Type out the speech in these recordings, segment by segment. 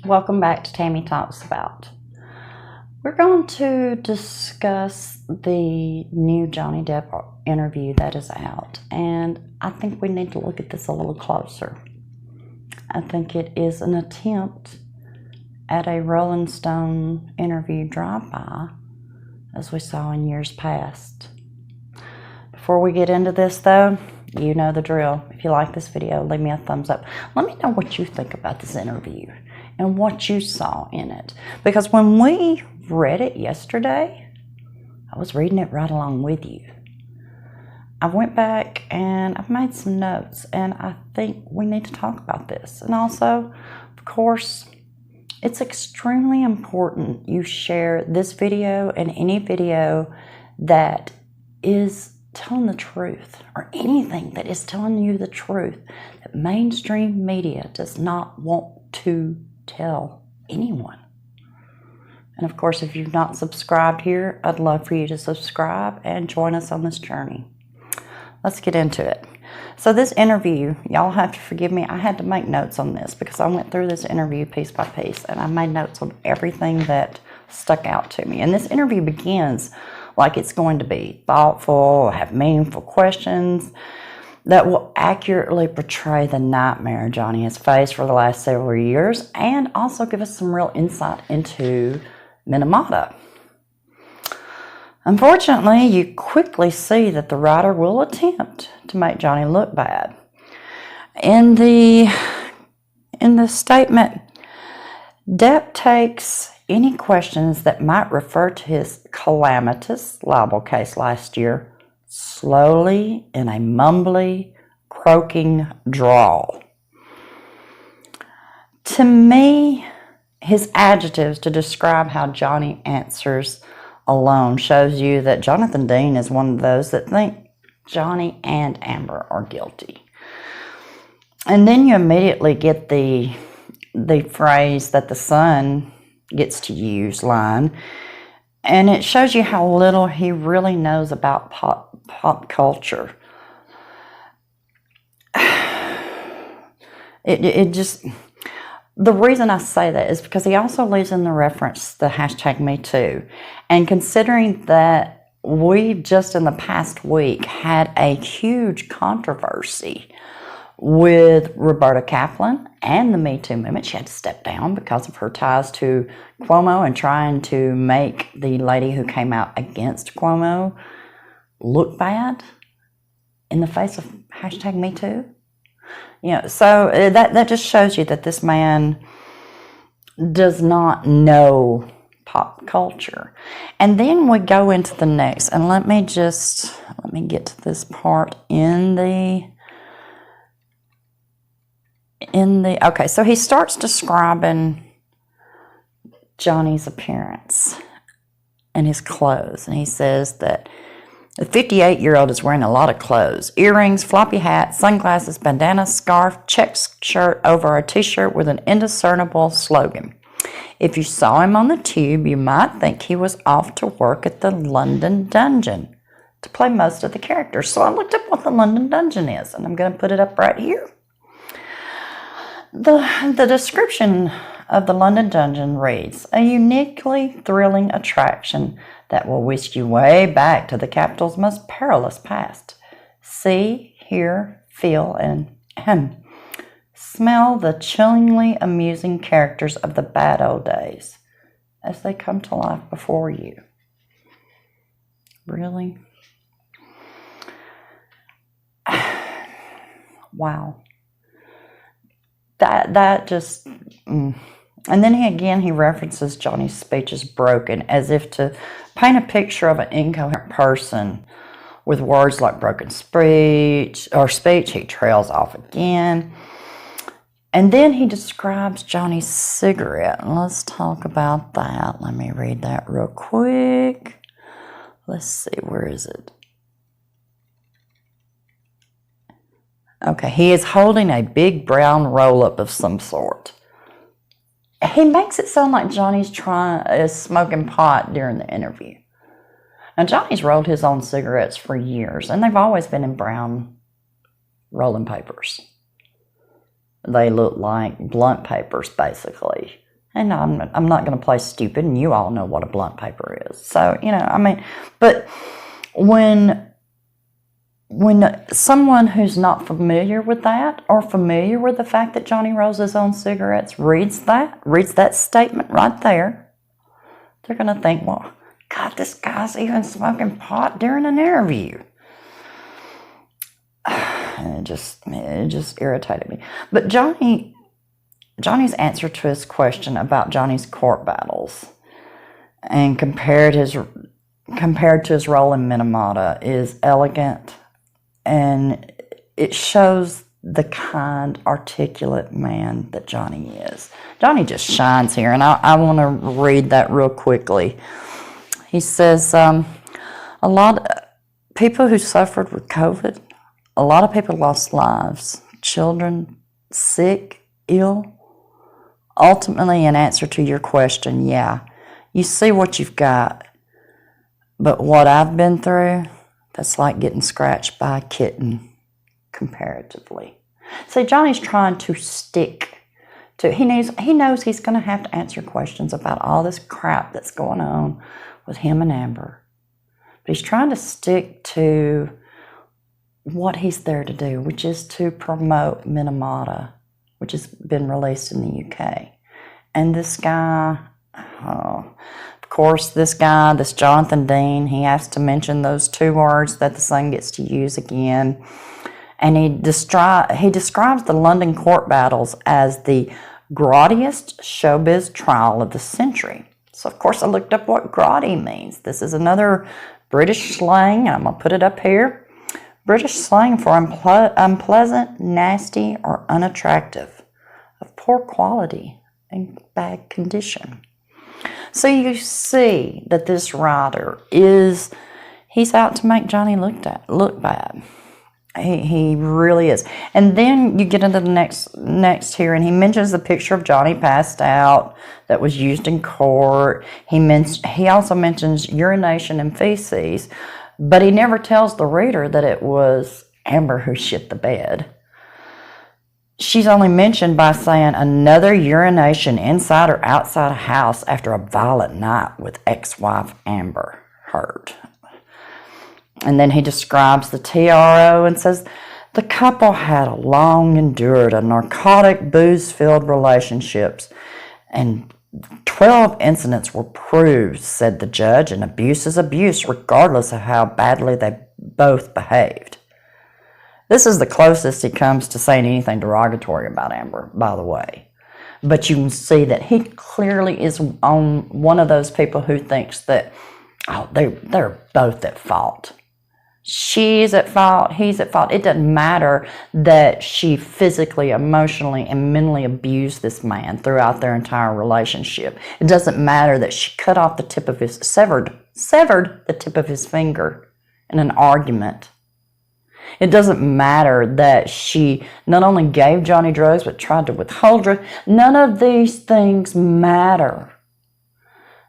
Welcome back to Tammy Talks About. We're going to discuss the new Johnny Depp interview that is out, and I think we need to look at this a little closer. I think it is an attempt at a Rolling Stone interview drive-by, as we saw in years past. Before we get into this, though, you know the drill. If you like this video, leave me a thumbs up. Let me know what you think about this interview and what you saw in it. Because when we read it yesterday, I was reading it right along with you. I went back and I've made some notes, and I think we need to talk about this. And also, of course, it's extremely important you share this video and any video that is telling the truth, or anything that is telling you the truth that mainstream media does not want to tell anyone. And of course, if you've not subscribed here, I'd love for you to subscribe and join us on this journey. Let's get into it. So this interview, y'all have to forgive me, I had to make notes on this because I went through this interview piece by piece, and I made notes on everything that stuck out to me. And this interview begins like it's going to be thoughtful, have meaningful questions that will accurately portray the nightmare Johnny has faced for the last several years, and also give us some real insight into Minamata. Unfortunately, you quickly see that the writer will attempt to make Johnny look bad. In the statement, Depp takes any questions that might refer to his calamitous libel case last year slowly in a mumbly, croaking drawl. To me, his adjectives to describe how Johnny answers alone shows you that Jonathan Dean is one of those that think Johnny and Amber are guilty. And then you immediately get the phrase that the son gets to use line, and it shows you how little he really knows about pop culture. It just, the reason I say that is because he also leaves in the reference the hashtag #MeToo, and considering that we just in the past week had a huge controversy with Roberta Kaplan and the Me Too movement. She had to step down because of her ties to Cuomo and trying to make the lady who came out against Cuomo look bad in the face of hashtag #MeToo. You know, so that just shows you that this man does not know pop culture. And then we go into the next, and let me get to this part okay, so he starts describing Johnny's appearance and his clothes, and he says that the 58-year-old is wearing a lot of clothes: earrings, floppy hat, sunglasses, bandana, scarf, check shirt over a t-shirt with an indiscernible slogan. If you saw him on the tube, you might think he was off to work at the London Dungeon to play most of the characters. So I looked up what the London Dungeon is, and I'm going to put it up right here. The description of the London Dungeon reads, a uniquely thrilling attraction that will whisk you way back to the capital's most perilous past. See, hear, feel, and smell the chillingly amusing characters of the bad old days as they come to life before you. Really? Wow. That just... And then he references Johnny's speech as broken, as if to paint a picture of an incoherent person with words like broken speech. He trails off again. And then he describes Johnny's cigarette. And let's talk about that. Let me read that real quick. Let's see, where is it? Okay, he is holding a big brown roll-up of some sort. He makes it sound like Johnny's smoking pot during the interview. Now, Johnny's rolled his own cigarettes for years, and they've always been in brown rolling papers. They look like blunt papers, basically. And I'm not going to play stupid, and you all know what a blunt paper is. So, I mean, but when someone who's not familiar with that or familiar with the fact that Johnny rolls his own cigarettes reads that statement right there, they're going to think, well, God, this guy's even smoking pot during an interview. And it just irritated me. But Johnny's answer to his question about Johnny's court battles and compared to his role in Minamata is elegant, and it shows the kind, articulate man that Johnny is. Johnny just shines here, and I want to read that real quickly. He says, a lot of people who suffered with COVID, a lot of people lost lives, children, sick, ill. Ultimately, in answer to your question, yeah, you see what you've got, but what I've been through, that's like getting scratched by a kitten, comparatively. See, Johnny's trying to stick to, he knows he's going to have to answer questions about all this crap that's going on with him and Amber. But he's trying to stick to what he's there to do, which is to promote Minamata, which has been released in the UK. And this guy, of course, this Jonathan Dean, he has to mention those two words that the Sun gets to use again. And he describes the London court battles as the grottiest showbiz trial of the century. So, of course, I looked up what grotty means. This is another British slang. I'm going to put it up here. British slang for unpleasant, nasty, or unattractive, of poor quality and bad condition. So you see that this writer he's out to make Johnny look bad. He really is. And then you get into the next here, and he mentions the picture of Johnny passed out that was used in court. He also mentions urination and feces, but he never tells the reader that it was Amber who shit the bed. She's only mentioned by saying another urination inside or outside a house after a violent night with ex-wife Amber Heard. And then he describes the TRO and says the couple had long endured a narcotic, booze-filled relationships, and 12 incidents were proved, said the judge, and abuse is abuse regardless of how badly they both behaved. This is the closest he comes to saying anything derogatory about Amber, by the way. But you can see that he clearly is on one of those people who thinks that, they're both at fault. She's at fault, he's at fault. It doesn't matter that she physically, emotionally, and mentally abused this man throughout their entire relationship. It doesn't matter that she cut off the tip of his, severed the tip of his finger in an argument. It doesn't matter that she not only gave Johnny drugs, but tried to withhold drugs. None of these things matter,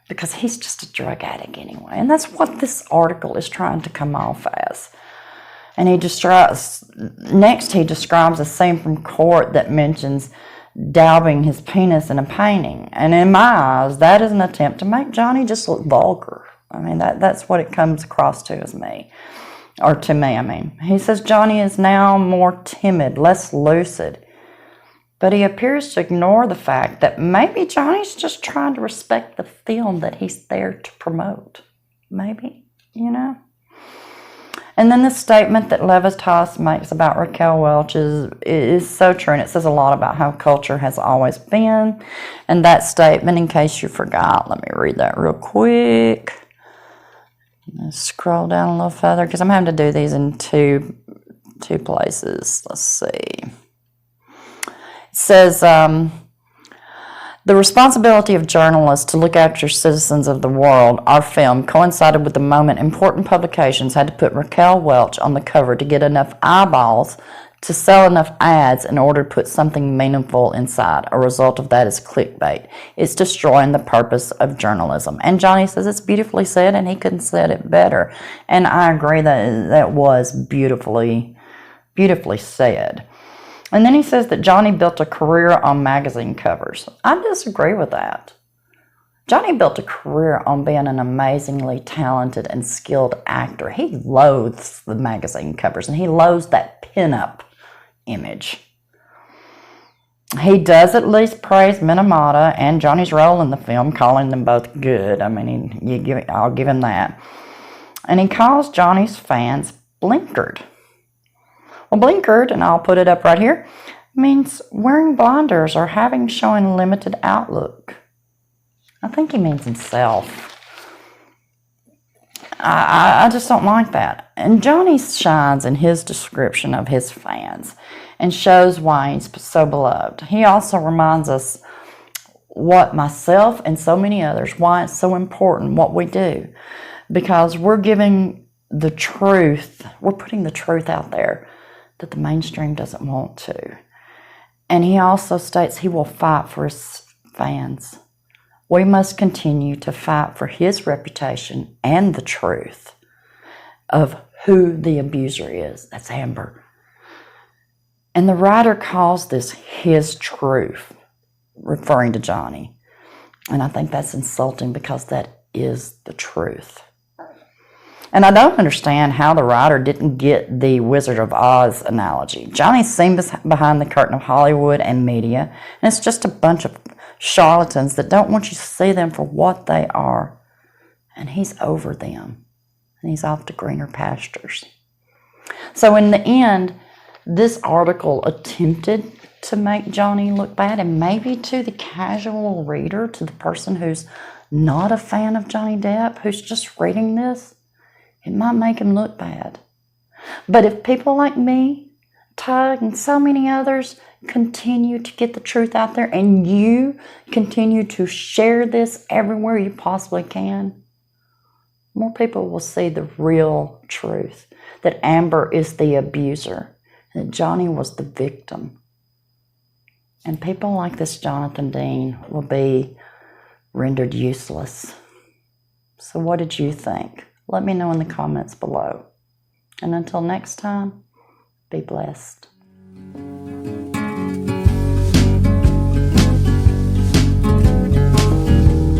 because he's just a drug addict anyway. And that's what this article is trying to come off as. And he describes a scene from court that mentions daubing his penis in a painting. And in my eyes, that is an attempt to make Johnny just look vulgar. I mean, that's what it comes across to me. He says Johnny is now more timid, less lucid. But he appears to ignore the fact that maybe Johnny's just trying to respect the film that he's there to promote. Maybe, And then the statement that Levitas makes about Raquel Welch is so true, and it says a lot about how culture has always been. And that statement, in case you forgot, let me read that real quick. Let's scroll down a little further, because I'm having to do these in two places. Let's see. It says, the responsibility of journalists to look after citizens of the world, our film, coincided with the moment important publications had to put Raquel Welch on the cover to get enough eyeballs to sell enough ads in order to put something meaningful inside. A result of that is clickbait. It's destroying the purpose of journalism. And Johnny says it's beautifully said, and he couldn't said it better. And I agree that was beautifully said. And then he says that Johnny built a career on magazine covers. I disagree with that. Johnny built a career on being an amazingly talented and skilled actor. He loathes the magazine covers, and he loathes that pinup image. He does at least praise Minamata and Johnny's role in the film, calling them both good. I mean, I'll give him that. And he calls Johnny's fans blinkered. Well, blinkered, and I'll put it up right here, means wearing blinders or showing limited outlook. I think he means himself. I just don't like that. And Johnny shines in his description of his fans and shows why he's so beloved. He also reminds us what myself and so many others, why it's so important what we do. Because we're giving the truth, we're putting the truth out there that the mainstream doesn't want to. And he also states he will fight for his fans. We must continue to fight for his reputation and the truth of who the abuser is. That's Amber. And the writer calls this his truth, referring to Johnny. And I think that's insulting because that is the truth. And I don't understand how the writer didn't get the Wizard of Oz analogy. Johnny's seen behind the curtain of Hollywood and media, and it's just a bunch of charlatans that don't want you to see them for what they are. And he's over them. And he's off to greener pastures. So in the end, this article attempted to make Johnny look bad, and maybe to the casual reader, to the person who's not a fan of Johnny Depp, who's just reading this, it might make him look bad. But if people like me, Tug, and so many others continue to get the truth out there, and you continue to share this everywhere you possibly can, more people will see the real truth, that Amber is the abuser, that Johnny was the victim. And people like this Jonathan Dean will be rendered useless. So what did you think? Let me know in the comments below. And until next time, be blessed.